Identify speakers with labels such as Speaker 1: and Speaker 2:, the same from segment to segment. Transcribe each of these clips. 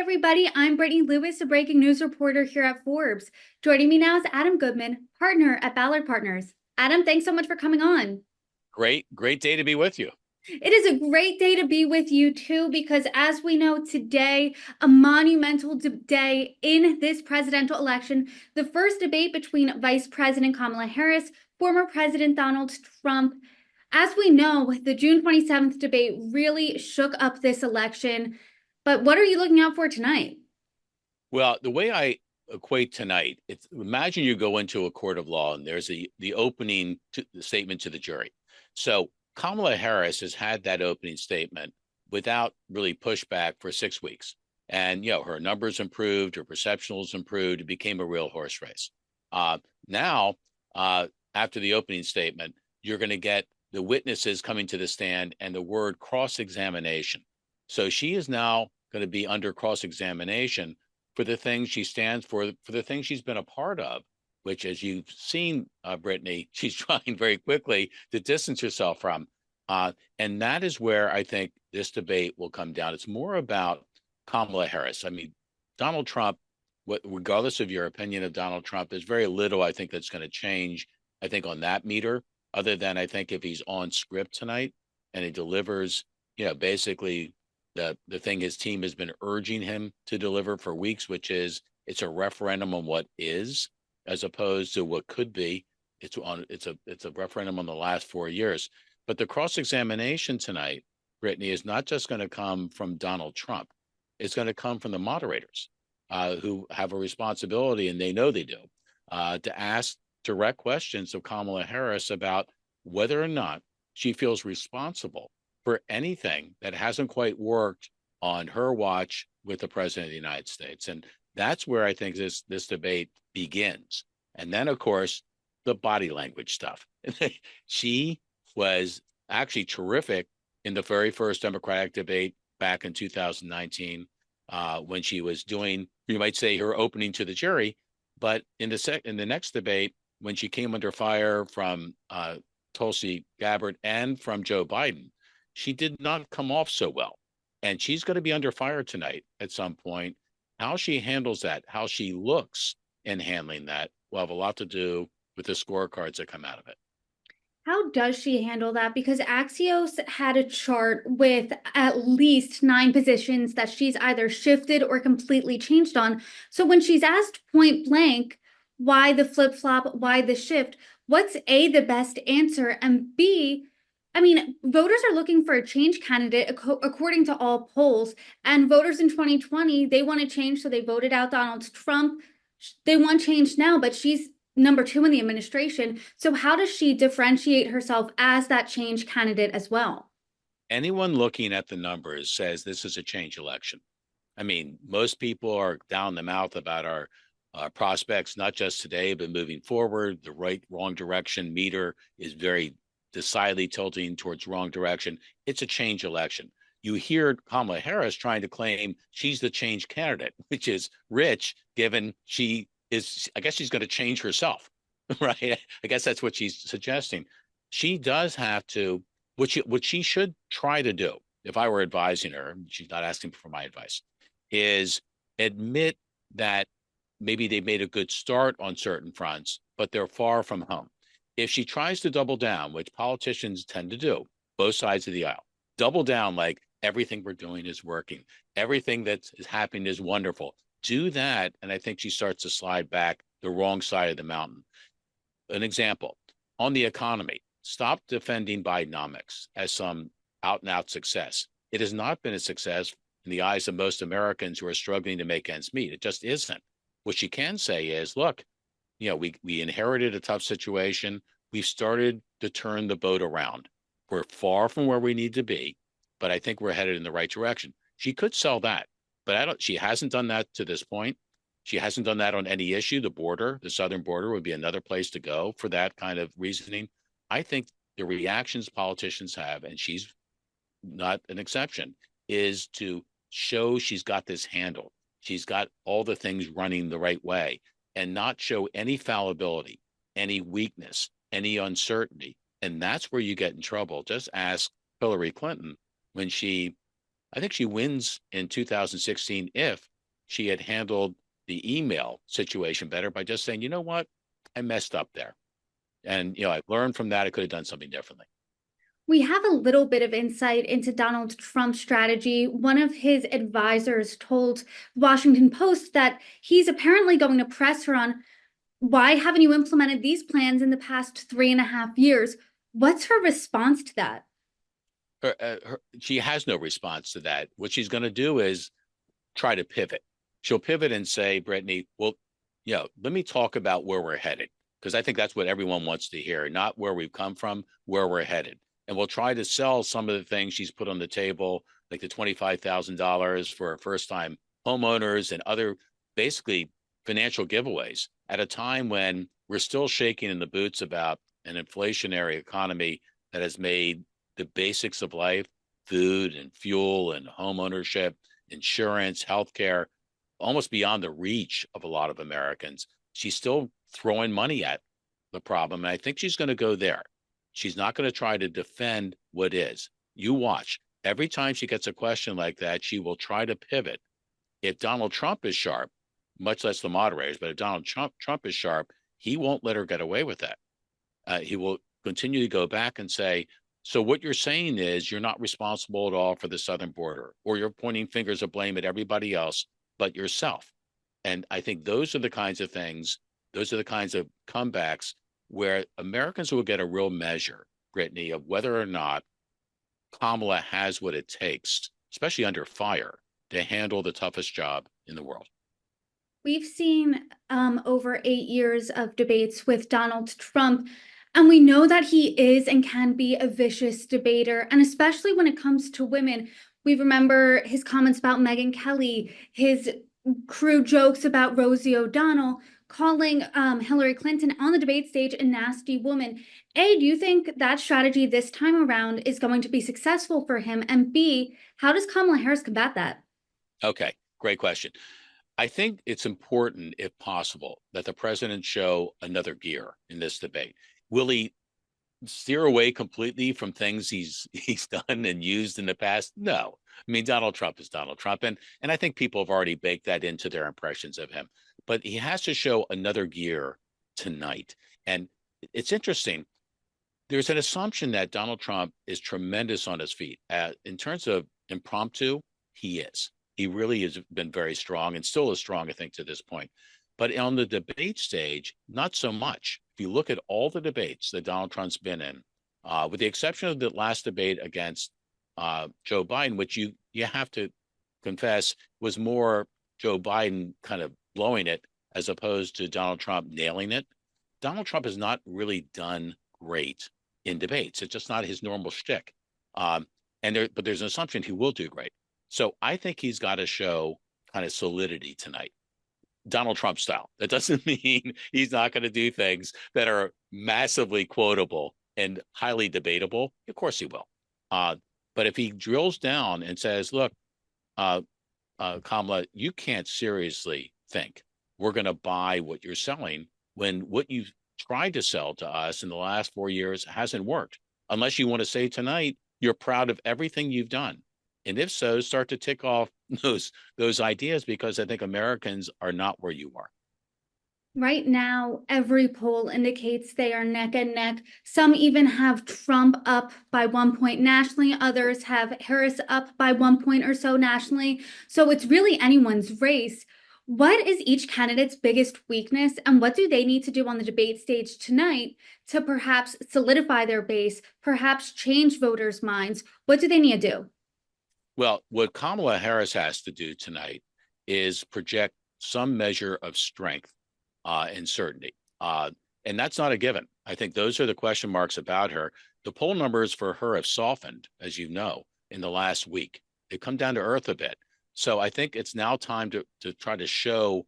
Speaker 1: everybody. I'm Brittany Lewis, a breaking news reporter here at Forbes. Joining me now is Adam Goodman, partner at Ballard Partners. Adam, thanks so much for coming on.
Speaker 2: Great day to be with you.
Speaker 1: It is a great day to be with you too, because as we know today, a monumental day in this presidential election, the first debate between Vice President Kamala Harris, former President Donald Trump. As we know, the June 27th debate really shook up this election. But what are you looking out for tonight?
Speaker 2: Well, the way I equate tonight, it's imagine you go into a court of law and there's the opening statement to the jury. So Kamala Harris has had that opening statement without really pushback for 6 weeks. And, her numbers improved, her perceptions improved, it became a real horse race. Now, after the opening statement, you're going to get the witnesses coming to the stand and the word cross-examination. So she is now going to be under cross-examination for the things she stands for the things she's been a part of, which, as you've seen, Brittany, she's trying very quickly to distance herself from. And that is where I think this debate will come down. It's more about Kamala Harris. I mean, Donald Trump, regardless of your opinion of Donald Trump, there's very little I think that's going to change, I think, on that meter, other than I think if he's on script tonight and he delivers, basically the thing his team has been urging him to deliver for weeks, which is it's a referendum on what is, as opposed to what could be. It's a referendum on the last 4 years. But the cross-examination tonight, Brittany, is not just going to come from Donald Trump. It's going to come from the moderators who have a responsibility, and they know they do, to ask direct questions of Kamala Harris about whether or not she feels responsible for anything that hasn't quite worked on her watch with the president of the United States. And that's where I think this debate begins. And then, of course, the body language stuff. She was actually terrific in the very first Democratic debate back in 2019, when she was doing, you might say, her opening to the jury. But in the next debate, when she came under fire from Tulsi Gabbard and from Joe Biden, she did not come off so well. And she's going to be under fire tonight at some point. How she handles that, how she looks in handling that, will have a lot to do with the scorecards that come out of it.
Speaker 1: How does she handle that? Because Axios had a chart with at least 9 positions that she's either shifted or completely changed on. So when she's asked point blank, why the flip-flop, why the shift, what's A, the best answer, and B, I mean, voters are looking for a change candidate according to all polls, and voters in 2020, they want to change, so they voted out Donald Trump. They want change now, but she's number 2 in the administration. So how does she differentiate herself as that change candidate as well?
Speaker 2: Anyone looking at the numbers says this is a change election. I mean, most people are down the mouth about our prospects, not just today, but moving forward. The wrong direction meter is very decidedly tilting towards wrong direction. It's a change election. You hear Kamala Harris trying to claim she's the change candidate, which is rich, given she is, I guess she's going to change herself, right? I guess that's what she's suggesting. She does have to, what she should try to do, if I were advising her, she's not asking for my advice, is admit that maybe they made a good start on certain fronts, but they're far from home. If she tries to double down, which politicians tend to do, both sides of the aisle, double down like everything we're doing is working, everything that is happening is wonderful, do that, and I think she starts to slide back the wrong side of the mountain. An example, on the economy, stop defending Bidenomics as some out-and-out success. It has not been a success in the eyes of most Americans who are struggling to make ends meet. It just isn't. What she can say is, look, we inherited a tough situation. We've started to turn the boat around. We're far from where we need to be, but I think we're headed in the right direction. She could sell that, but she hasn't done that to this point. She hasn't done that on any issue. The southern border would be another place to go for that kind of reasoning. I think the reactions politicians have, and she's not an exception, is to show she's got this handled. She's got all the things running the right way, and not show any fallibility, any weakness, any uncertainty. And that's where you get in trouble. Just ask Hillary Clinton when I think she wins in 2016 if she had handled the email situation better by just saying, you know what, I messed up there. And, I learned from that. I could have done something differently.
Speaker 1: We have a little bit of insight into Donald Trump's strategy. One of his advisors told Washington Post that he's apparently going to press her on, why haven't you implemented these plans in the past 3.5 years? What's her response to that?
Speaker 2: She has no response to that. What she's going to do is try to pivot. She'll pivot and say, Brittany, well, let me talk about where we're headed. Because I think that's what everyone wants to hear, not where we've come from, where we're headed. And we'll try to sell some of the things she's put on the table, like the $25,000 for first-time homeowners and other basically financial giveaways at a time when we're still shaking in the boots about an inflationary economy that has made the basics of life, food and fuel and home ownership, insurance, healthcare, almost beyond the reach of a lot of Americans. She's still throwing money at the problem. And I think she's going to go there. She's not going to try to defend what is. You watch. Every time she gets a question like that, she will try to pivot. If Donald Trump is sharp, much less the moderators, but if Donald Trump is sharp, he won't let her get away with that. He will continue to go back and say, so what you're saying is you're not responsible at all for the southern border, or you're pointing fingers of blame at everybody else but yourself. And I think those are the kinds of things, those are the kinds of comebacks where Americans will get a real measure, Brittany, of whether or not Kamala has what it takes, especially under fire, to handle the toughest job in the world.
Speaker 1: We've seen over 8 years of debates with Donald Trump, and we know that he is and can be a vicious debater, and especially when it comes to women. We remember his comments about Megyn Kelly, his crude jokes about Rosie O'Donnell, calling Hillary Clinton on the debate stage a nasty woman. A, do you think that strategy this time around is going to be successful for him? And B, how does Kamala Harris combat that?
Speaker 2: Okay, great question. I think it's important, if possible, that the president show another gear in this debate. Will he steer away completely from things he's done and used in the past? No. I mean, Donald Trump is Donald Trump, and I think people have already baked that into their impressions of him. But he has to show another gear tonight. And it's interesting. There's an assumption that Donald Trump is tremendous on his feet. In terms of impromptu, he is. He really has been very strong and still is strong, I think, to this point. But on the debate stage, not so much. If you look at all the debates that Donald Trump's been in, with the exception of the last debate against Joe Biden, which you have to confess was more Joe Biden kind of blowing it as opposed to Donald Trump nailing it. Donald Trump has not really done great in debates. It's just not his normal shtick. But there's an assumption he will do great. So I think he's got to show kind of solidity tonight, Donald Trump style. That doesn't mean he's not going to do things that are massively quotable and highly debatable. Of course he will. But if he drills down and says, look, Kamala, you can't seriously think we're going to buy what you're selling when what you've tried to sell to us in the last 4 years hasn't worked. Unless you want to say tonight, you're proud of everything you've done. And if so, start to tick off those ideas, because I think Americans are not where you are.
Speaker 1: Right now, every poll indicates they are neck and neck. Some even have Trump up by 1 point nationally. Others have Harris up by 1 point or so nationally. So it's really anyone's race. What is each candidate's biggest weakness, and what do they need to do on the debate stage tonight to perhaps solidify their base, perhaps change voters' minds? What do they need to do?
Speaker 2: Well, what Kamala Harris has to do tonight is project some measure of strength and certainty. And that's not a given. I think those are the question marks about her. The poll numbers for her have softened, as you know, in the last week. They've come down to earth a bit. So I think it's now time to try to show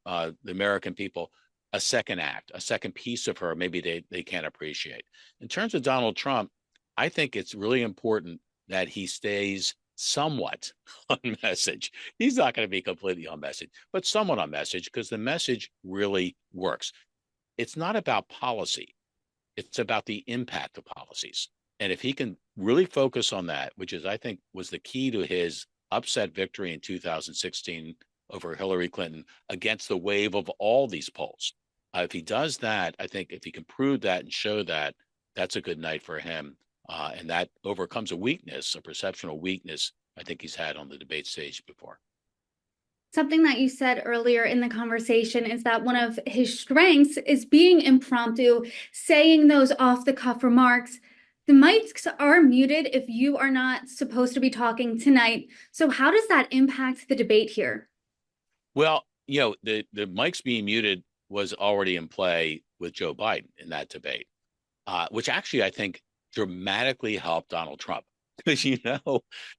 Speaker 2: the American people a second act, a second piece of her maybe they can't appreciate. In terms of Donald Trump, I think it's really important that he stays somewhat on message. He's not going to be completely on message, but somewhat on message, because the message really works. It's not about policy. It's about the impact of policies. And if he can really focus on that, which is, I think, was the key to his upset victory in 2016 over Hillary Clinton against the wave of all these polls. If he does that, I think if he can prove that and show that, that's a good night for him. And that overcomes a weakness, a perceptual weakness I think he's had on the debate stage before.
Speaker 1: Something that you said earlier in the conversation is that one of his strengths is being impromptu, saying those off the cuff remarks. The mics are muted if you are not supposed to be talking tonight. So, how does that impact the debate here?
Speaker 2: Well, the mics being muted was already in play with Joe Biden in that debate, which actually I think dramatically helped Donald Trump because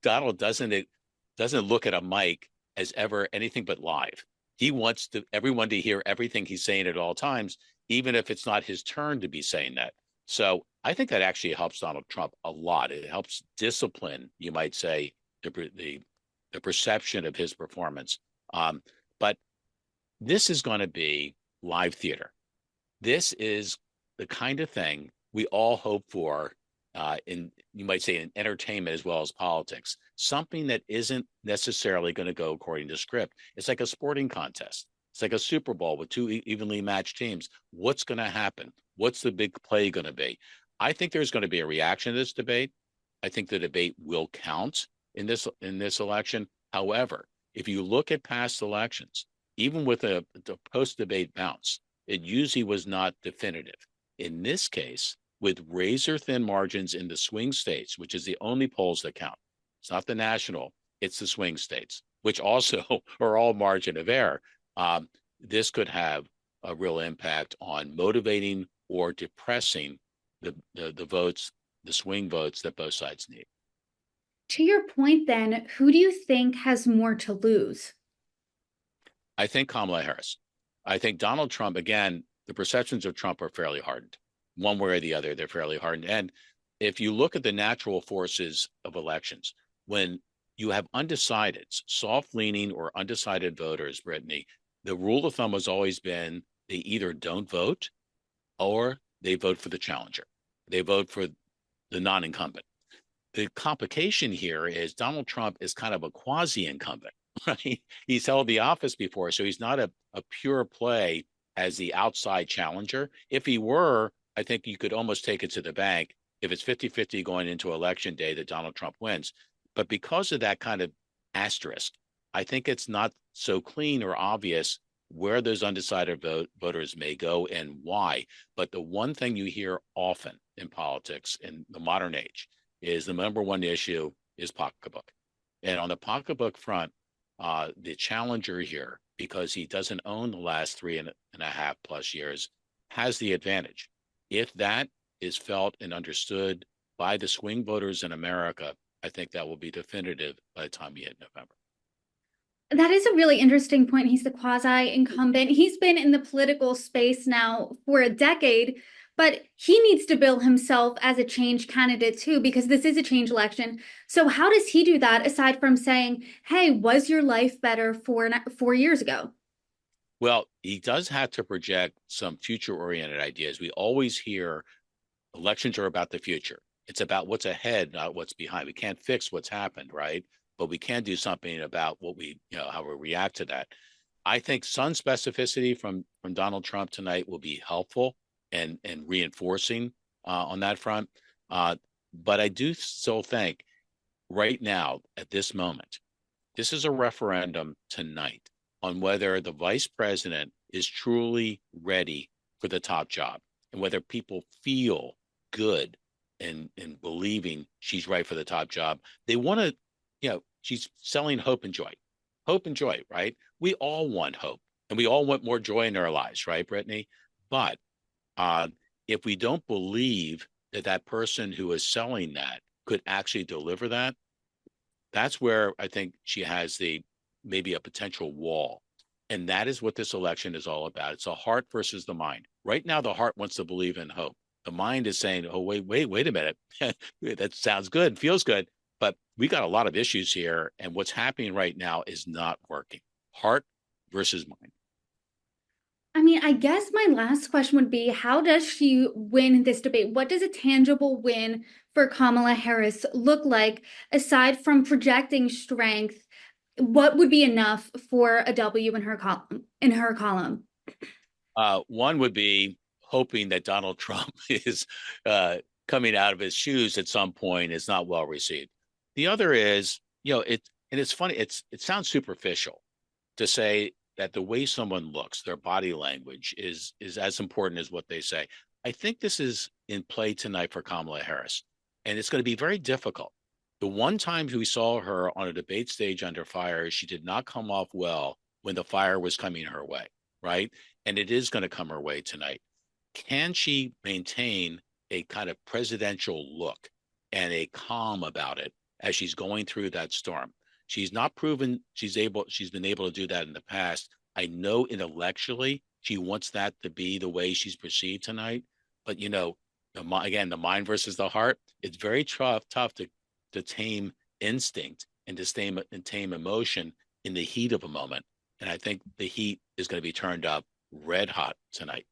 Speaker 2: Donald doesn't look at a mic as ever anything but live. He wants everyone to hear everything he's saying at all times, even if it's not his turn to be saying that. So I think that actually helps Donald Trump a lot. It helps discipline, you might say, the perception of his performance. But this is going to be live theater. This is the kind of thing we all hope for in, you might say, in entertainment as well as politics, something that isn't necessarily going to go according to script. It's like a sporting contest. It's like a Super Bowl with two evenly matched teams. What's going to happen? What's the big play going to be? I think there's going to be a reaction to this debate. I think the debate will count in this election. However, if you look at past elections, even with the post-debate bounce, it usually was not definitive. In this case, with razor-thin margins in the swing states, which is the only polls that count, it's not the national, it's the swing states, which also are all margin of error. This could have a real impact on motivating or depressing the votes, the swing votes that both sides need.
Speaker 1: To your point, then, who do you think has more to lose?
Speaker 2: I think Kamala Harris. I think Donald Trump, again, the perceptions of Trump are fairly hardened. One way or the other, they're fairly hardened. And if you look at the natural forces of elections, when you have undecideds, soft-leaning or undecided voters, Brittany, the rule of thumb has always been they either don't vote or they vote for the challenger. They vote for the non-incumbent. The complication here is Donald Trump is kind of a quasi-incumbent, right? He's held the office before, so he's not a pure play as the outside challenger. If he were, I think you could almost take it to the bank if it's 50-50 going into election day that Donald Trump wins. But because of that kind of asterisk, I think it's not so clean or obvious where those undecided voters may go and why. But the one thing you hear often in politics in the modern age is the number one issue is pocketbook. And on the pocketbook front, the challenger here, because he doesn't own the last 3.5+ years, has the advantage. If that is felt and understood by the swing voters in America, I think that will be definitive by the time we hit November.
Speaker 1: That is a really interesting point. He's the quasi-incumbent. He's been in the political space now for a decade, but he needs to bill himself as a change candidate too, because this is a change election. So how does he do that aside from saying, hey, was your life better 4 years ago?
Speaker 2: Well, he does have to project some future-oriented ideas. We always hear elections are about the future. It's about what's ahead, not what's behind. We can't fix what's happened, right? But we can do something about what how we react to that. I think some specificity from Donald Trump tonight will be helpful and reinforcing on that front. But I do still think right now, at this moment, this is a referendum tonight on whether the vice president is truly ready for the top job and whether people feel good in believing she's right for the top job. They want to, she's selling hope and joy. Hope and joy, right? We all want hope and we all want more joy in our lives, right, Brittany? But if we don't believe that that person who is selling that could actually deliver that, that's where I think she has maybe a potential wall. And that is what this election is all about. It's a heart versus the mind. Right now, the heart wants to believe in hope. The mind is saying, oh, wait a minute. That sounds good, feels good. But we got a lot of issues here. And what's happening right now is not working. Heart versus mind.
Speaker 1: I mean, I guess my last question would be, how does she win this debate? What does a tangible win for Kamala Harris look like, aside from projecting strength what would be enough for a W in her column?
Speaker 2: One would be hoping that Donald Trump is coming out of his shoes at some point is not well received. The other is, and it's funny. It sounds superficial to say that the way someone looks, their body language is as important as what they say. I think this is in play tonight for Kamala Harris, and it's going to be very difficult. The one time we saw her on a debate stage under fire, she did not come off well when the fire was coming her way, right? And it is going to come her way tonight. Can she maintain a kind of presidential look and a calm about it as she's going through that storm? She's not proven she's been able to do that in the past. I know intellectually she wants that to be the way she's perceived tonight, but again, the mind versus the heart. It's very tough to tame instinct and to tame emotion in the heat of a moment. And I think the heat is going to be turned up red hot tonight.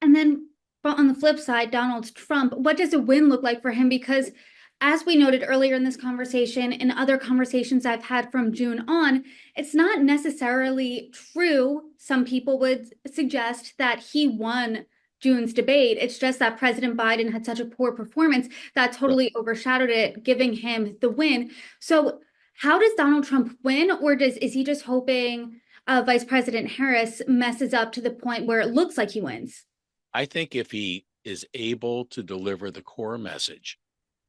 Speaker 1: And then, but on the flip side, Donald Trump, what does a win look like for him? Because as we noted earlier in this conversation and other conversations I've had from June on, it's not necessarily true. Some people would suggest that he won June's debate. It's just that President Biden had such a poor performance that totally overshadowed it, giving him the win. So how does Donald Trump win? Or is he just hoping Vice President Harris messes up to the point where it looks like he wins?
Speaker 2: I think if he is able to deliver the core message,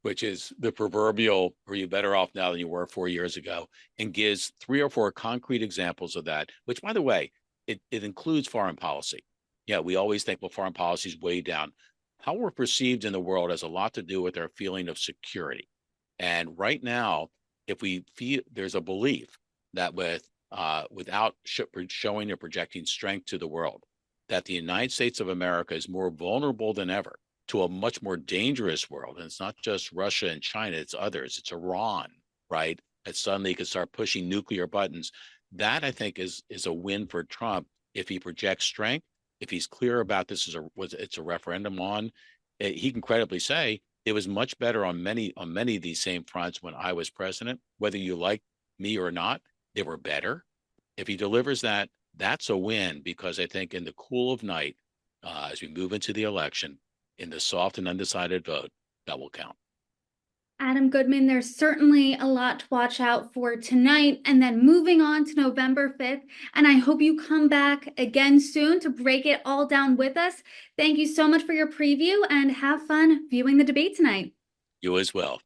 Speaker 2: which is the proverbial, are you better off now than you were 4 years ago, and gives 3 or 4 concrete examples of that, which, by the way, it includes foreign policy. Yeah, we always think, well, foreign policy is way down. How we're perceived in the world has a lot to do with our feeling of security. And right now, if we feel there's a belief that without showing or projecting strength to the world, that the United States of America is more vulnerable than ever to a much more dangerous world. And it's not just Russia and China, it's others. It's Iran, right? That suddenly could start pushing nuclear buttons. That, I think, is a win for Trump if he projects strength, if he's clear about this it's a referendum on. He can credibly say it was much better on many of these same fronts when I was president. Whether you like me or not, they were better. If he delivers that, that's a win, because I think in the cool of night, as we move into the election, in the soft and undecided vote, that will count.
Speaker 1: Adam Goodman, there's certainly a lot to watch out for tonight and then moving on to November 5th. And I hope you come back again soon to break it all down with us. Thank you so much for your preview and have fun viewing the debate tonight.
Speaker 2: You as well.